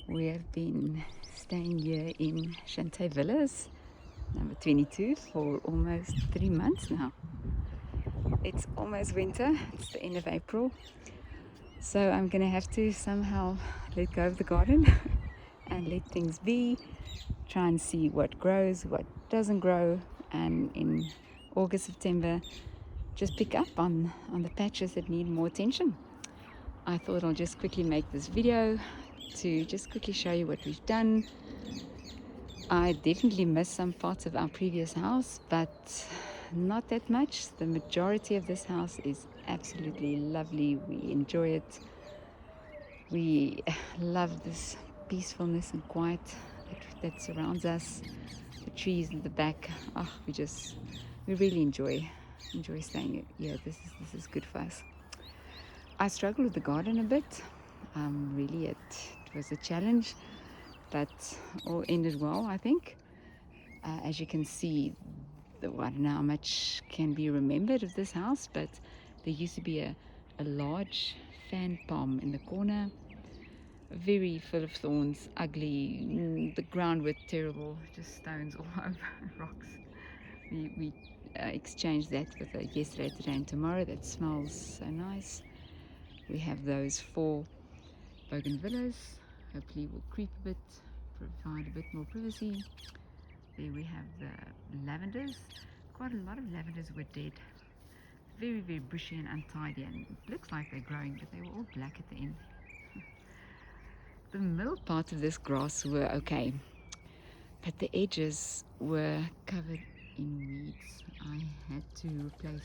We have been staying here in Chante Villas, number 22, for almost 3 months now. It's almost winter, it's the end of April, so I'm gonna have to somehow let go of the garden and let things be, try and see what grows, what doesn't grow, and in August, September, just pick up on the patches that need more attention. I thought I'll just quickly make this video to just quickly show you what we've done. I definitely missed some parts of our previous house, but not that much. The majority of this house is absolutely lovely. We enjoy it. We love this peacefulness and quiet that surrounds us. The trees in the back. Oh, we really enjoy staying here. This is good for us. I struggled with the garden a bit. Really, it was a challenge, but all ended well, I think. As you can see, I don't know how much can be remembered of this house, but there used to be a large fan palm in the corner, very full of thorns, ugly. The ground was terrible, just stones all over, rocks. We exchanged that with a yesterday, today, and tomorrow. That smells so nice. We have those 4 bougainvilleas. Hopefully we'll creep a bit, provide a bit more privacy. There we have the lavenders. Quite a lot of lavenders were dead. Very, very bushy and untidy, and it looks like they're growing, but they were all black at the end. The middle part of this grass were okay, but the edges were covered in weeds. I had to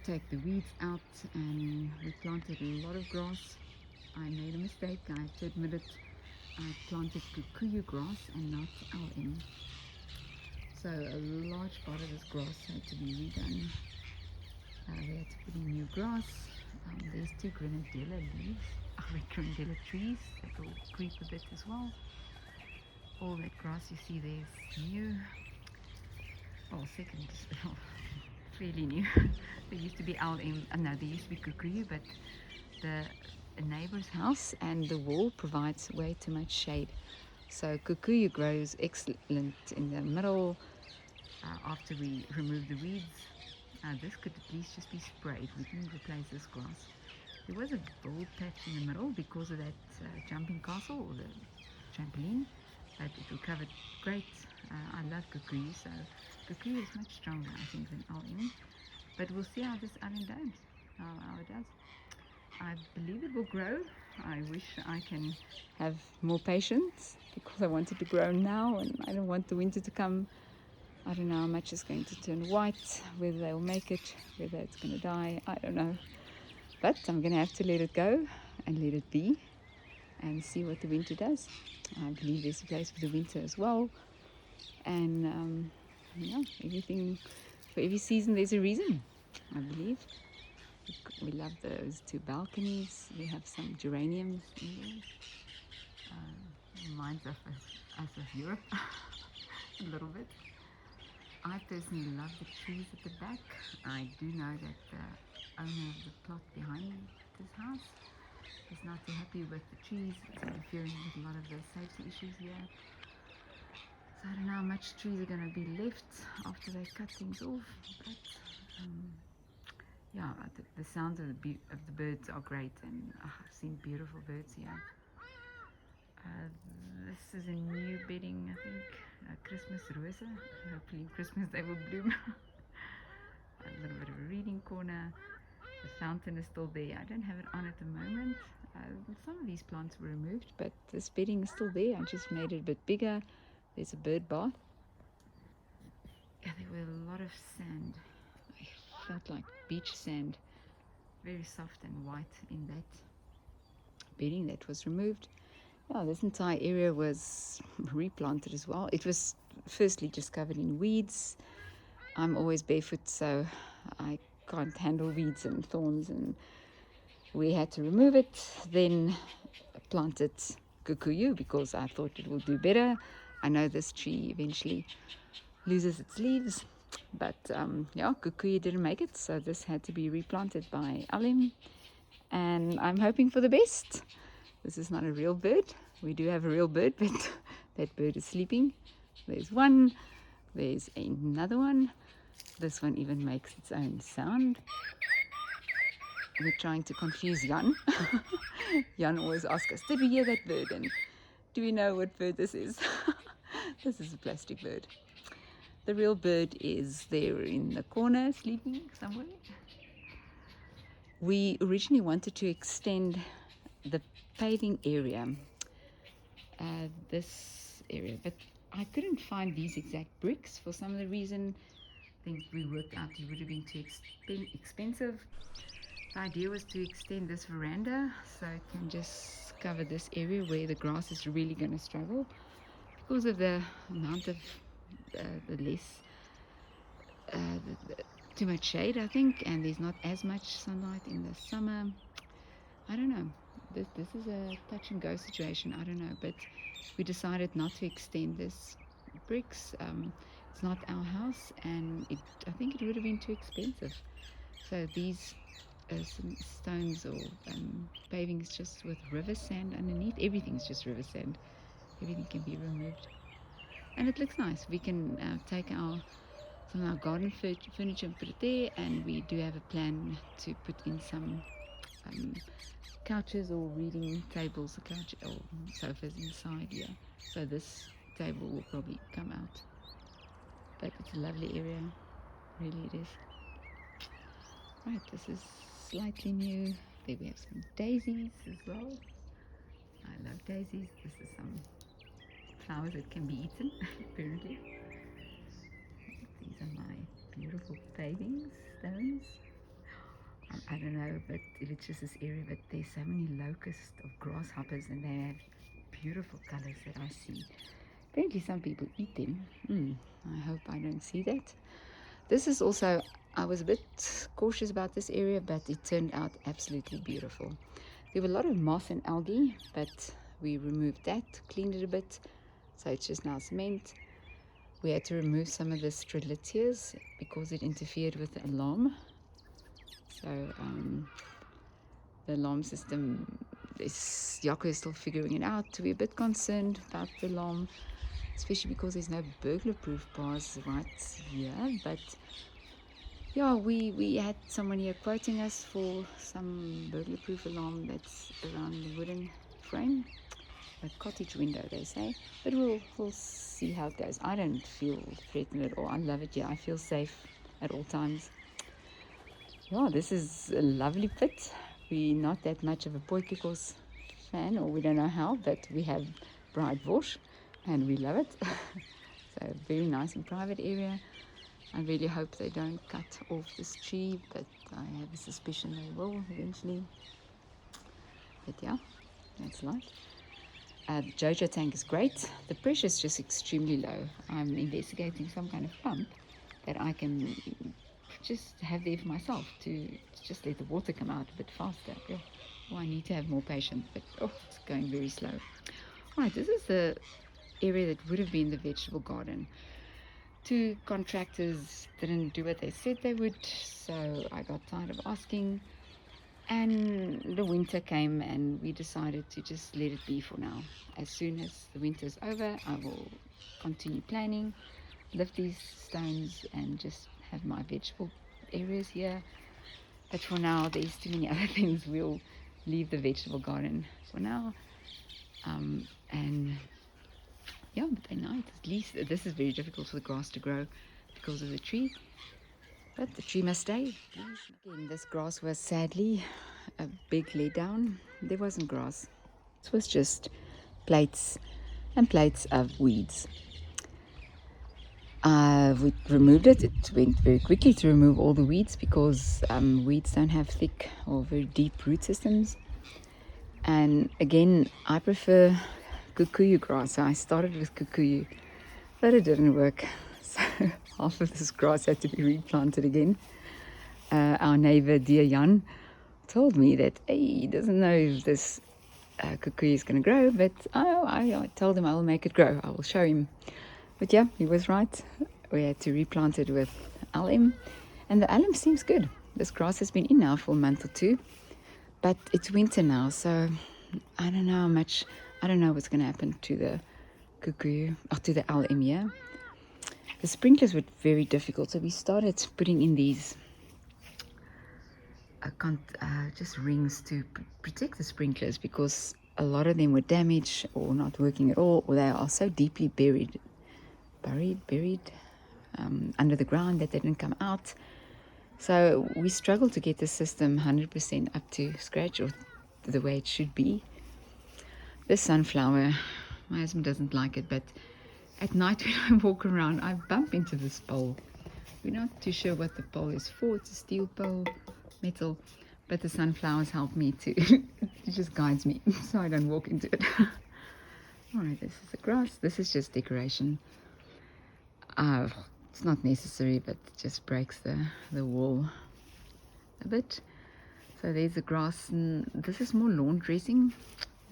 take the weeds out, and we planted a lot of grass. I made a mistake, I have to admit it. I planted kikuyu grass and not LM. So a large part of this grass had to be redone. We had to put in new grass. There's 2 grenadilla grenadilla trees that will creep a bit as well. All that grass you see there is new. Well, second, fairly new. There used to be LM, no, there used to be kikuyu, but the neighbor's house and the wall provides way too much shade. So kikuyu grows excellent in the middle after we remove the weeds. This could at least just be sprayed. We didn't replace this grass. There was a bald patch in the middle because of that jumping castle, or the trampoline, but it recovered great. I love kikuyu, so kikuyu is much stronger, I think, than LM. But we'll see how this oven does, how it does. I believe it will grow. I wish I can have more patience, because I want it to grow now and I don't want the winter to come. I don't know how much is going to turn white, whether they'll make it, whether it's going to die, I don't know. But I'm going to have to let it go and let it be and see what the winter does. I believe there's a place for the winter as well. And everything, for every season there's a reason, I believe. We love those 2 balconies. We have some geraniums in there. Reminds us of Europe a little bit. I personally love the trees at the back. I do know that the owner of the plot behind this house is not too happy with the trees. It's interfering with a lot of the safety issues here. So I don't know how much trees are going to be left after they cut things off, but yeah, the sounds of the birds are great, and I've seen beautiful birds here. This is a new bedding, I think, Christmas rosa. Hopefully in Christmas they will bloom. A little bit of a reading corner. The fountain is still there. I don't have it on at the moment. Some of these plants were removed, but this bedding is still there. I just made it a bit bigger. There's a bird bath. Yeah, there were a lot of sand. I felt like beach sand, very soft and white in that bedding that was removed. Yeah, this entire area was replanted as well. It was firstly just covered in weeds. I'm always barefoot, so I can't handle weeds and thorns, and we had to remove it. Then planted kikuyu because I thought it will do better. I know this tree eventually loses its leaves, but yeah, kikuyu didn't make it, so this had to be replanted by LM, and I'm hoping for the best. This is not a real bird. We do have a real bird, but that bird is sleeping. There's one. There's another one. This one even makes its own sound. We're trying to confuse Jan. Jan always asks us, did we hear that bird? And do we know what bird this is? This is a plastic bird. The real bird is there in the corner, sleeping somewhere. We originally wanted to extend the paving area, this area, but I couldn't find these exact bricks for some of the reason. I think we worked out it would have been too expensive. The idea was to extend this veranda so it can just cover this area where the grass is really going to struggle because of the amount of the less too much shade, I think, and there's not as much sunlight in the summer. I don't know. This is a touch and go situation. I don't know, but we decided not to extend this bricks. It's not our house, and I think it would have been too expensive. So these some stones or paving is just with river sand underneath. Everything's just river sand. Everything can be removed, and it looks nice. We can take some of our garden furniture and put it there, and we do have a plan to put in some couches or reading tables, or sofas inside here. So this table will probably come out, but it's a lovely area, really it is. Right, this is slightly new. There we have some daisies as well. I love daisies. This is some flowers that can be eaten, apparently. These are my beautiful paving stones. I don't know, but if it's just this area, but there's so many locusts of grasshoppers, and they have beautiful colors that I see. Apparently some people eat them. I hope I don't see that. This is also, I was a bit cautious about this area, but it turned out absolutely beautiful. There were a lot of moss and algae, but we removed that, cleaned it a bit, so it's just now cement. We had to remove some of the strelitzias because it interfered with the alarm. So the alarm system, Jaco is still figuring it out. We're a bit concerned about the alarm, especially because there's no burglar-proof bars right here. But yeah, we had someone here quoting us for some burglar-proof alarm that's around the wooden frame, a cottage window, they say. But we'll see how it goes. I don't feel threatened at all. I love it here. I feel safe at all times. Yeah, this is a lovely pit. We're not that much of a Potjiekos fan, or we don't know how, but we have Braaivors and we love it. So very nice and private area. I really hope they don't cut off this tree, but I have a suspicion they will eventually. But yeah, that's life. The Jojo tank is great. The pressure is just extremely low. I'm investigating some kind of pump that I can just have there for myself to just let the water come out a bit faster. Yeah. Oh, I need to have more patience, but it's going very slow. Right, this is the area that would have been the vegetable garden. Two contractors didn't do what they said they would, so I got tired of asking, and the winter came and we decided to just let it be for now. As soon as the winter's over, I will continue planning, lift these stones and just have my vegetable areas here. But for now, there's too many other things. We'll leave the vegetable garden for now. And yeah, but they're nice. At least this is very difficult for the grass to grow because of the tree. But the tree must stay. Again, this grass was sadly a big letdown. There wasn't grass. This was just plates and plates of weeds. We removed it. It went very quickly to remove all the weeds because weeds don't have thick or very deep root systems. And again, I prefer kikuyu grass. So I started with kikuyu, but it didn't work. So half of this grass had to be replanted again. Our neighbor, dear Jan, told me that he doesn't know if this kikuyu is going to grow, but I told him I will make it grow. I will show him. But yeah, he was right. We had to replant it with alum, and the alum seems good. This grass has been in now for a month or two, but it's winter now, so I don't know how much, I don't know what's going to happen to the cuckoo, or to the LM here. The sprinklers were very difficult, so we started putting in these just rings to protect the sprinklers, because a lot of them were damaged or not working at all, or they are so deeply buried under the ground that they didn't come out. So we struggled to get the system 100% up to scratch, or the way it should be. This sunflower, my husband doesn't like it, but at night when I walk around, I bump into this pole. We're not too sure what the pole is for. It's a steel pole, metal, but the sunflowers help me to, it just guides me so I don't walk into it. Alright, this is the grass. This is just decoration. It's not necessary, but it just breaks the wall a bit. So there's the grass, and this is more lawn dressing.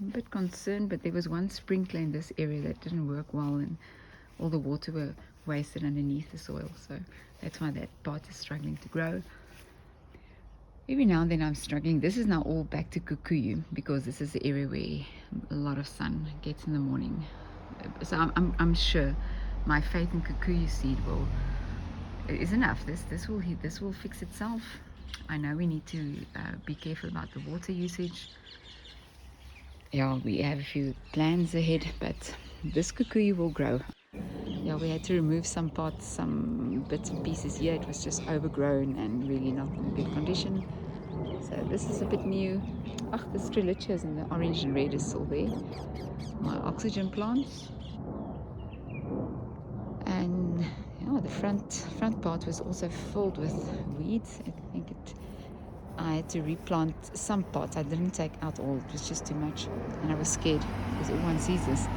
I'm a bit concerned, but there was one sprinkler in this area that didn't work well, and all the water were wasted underneath the soil, so that's why that part is struggling to grow. Every now and then I'm struggling. This is now all back to kikuyu, because this is the area where a lot of sun gets in the morning. So I'm sure my faith in kikuyu seed is enough. This will fix itself. I know we need to be careful about the water usage. Yeah, we have a few plans ahead, but this kikuyu will grow. Yeah, we had to remove some parts, some bits and pieces here. It was just overgrown and really not in good condition. So this is a bit new. The strelichias and the orange and red is still there. My oxygen plants. And yeah, the front part was also filled with weeds. I had to replant some parts. I didn't take out all. It was just too much, and I was scared because everyone sees this.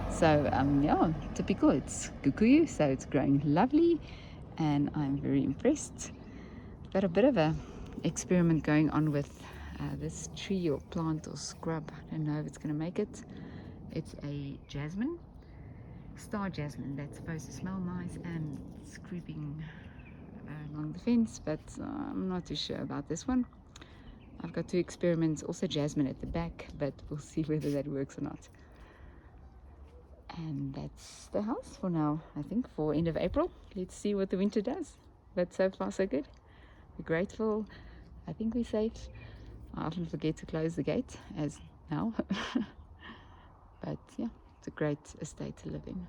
So yeah, typical. It's kikuyu, so it's growing lovely, and I'm very impressed. Got a bit of a experiment going on with this tree or plant or scrub. I don't know if it's going to make it. It's a jasmine, star jasmine, that's supposed to smell nice, and it's creeping along the fence, but I'm not too sure about this one. I've got 2 experiments, also jasmine at the back, but we'll see whether that works or not. And that's the house for now, I think, for end of April. Let's see what the winter does, but so far so good. We're grateful. I think we're safe. I often forget to close the gate, as now. But yeah, it's a great estate to live in.